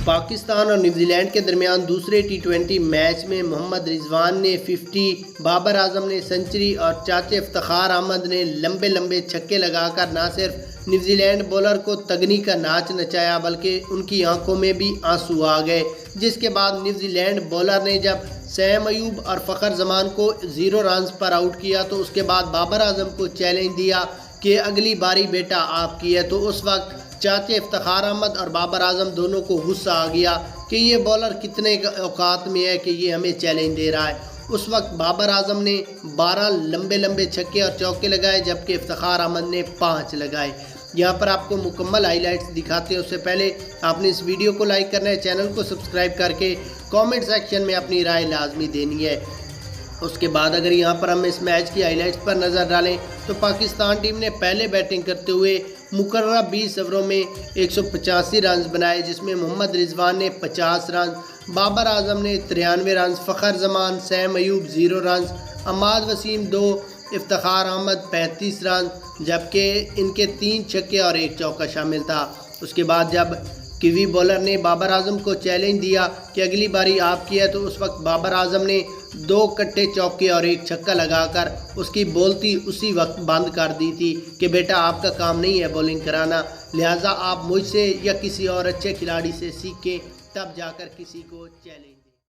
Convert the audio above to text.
पाकिस्तान और न्यूजीलैंड के दरमियान दूसरे टी20 मैच में मोहम्मद रिजवान ने 50, बाबर आजम ने सेंचुरी और चाचे इफ्तिखार अहमद ने लंबे लंबे छक्के लगाकर न सिर्फ न्यूजीलैंड बॉलर को तगनी का नाच नचाया बल्कि उनकी आंखों में भी आंसू आ गए। जिसके बाद न्यूजीलैंड बॉलर ने जब सैम अयूब और फ़खर जमान को 0 रन पर आउट किया तो उसके बाद बाबर आजम को चैलेंज दिया कि अगली बारी बेटा आपकी है। तो उस वक्त चाचे इफ्तिखार अहमद और बाबर आजम दोनों को गुस्सा आ गया कि ये बॉलर कितने औकात में है कि ये हमें चैलेंज दे रहा है। उस वक्त बाबर आजम ने 12 लंबे लंबे छक्के और चौके लगाए जबकि इफ्तिखार अहमद ने 5 लगाए। यहाँ पर आपको मुकम्मल हाईलाइट्स दिखाते हैं। उससे पहले आपने इस वीडियो को लाइक करना है, चैनल को सब्सक्राइब करके कमेंट सेक्शन में अपनी राय लाजमी देनी है। उसके बाद अगर यहाँ पर हम इस मैच की हाईलाइट्स पर नज़र डालें तो पाकिस्तान टीम ने पहले बैटिंग करते हुए मुकर्ररा 20 ओवरों में 185 रन बनाए जिसमें मोहम्मद रिजवान ने 50 रन, बाबर आजम ने 93 run, Fakhar Zaman, Saim Ayub 0 run, Imad Wasim 2, Iftikhar Ahmed 35 run जबकि इनके 3 छक्के और 1 चौका शामिल था। उसके बाद जब कीवी बॉलर ने बाबर आजम को चैलेंज दिया कि अगली बारी आपकी है तो उस वक्त बाबर आजम ने 2 कट्टे चौके और 1 छक्का लगाकर उसकी बोलती उसी वक्त बंद कर दी थी कि बेटा आपका काम नहीं है बॉलिंग कराना, लिहाजा आप मुझसे या किसी और अच्छे खिलाड़ी से सीखें तब जाकर किसी को चैलेंज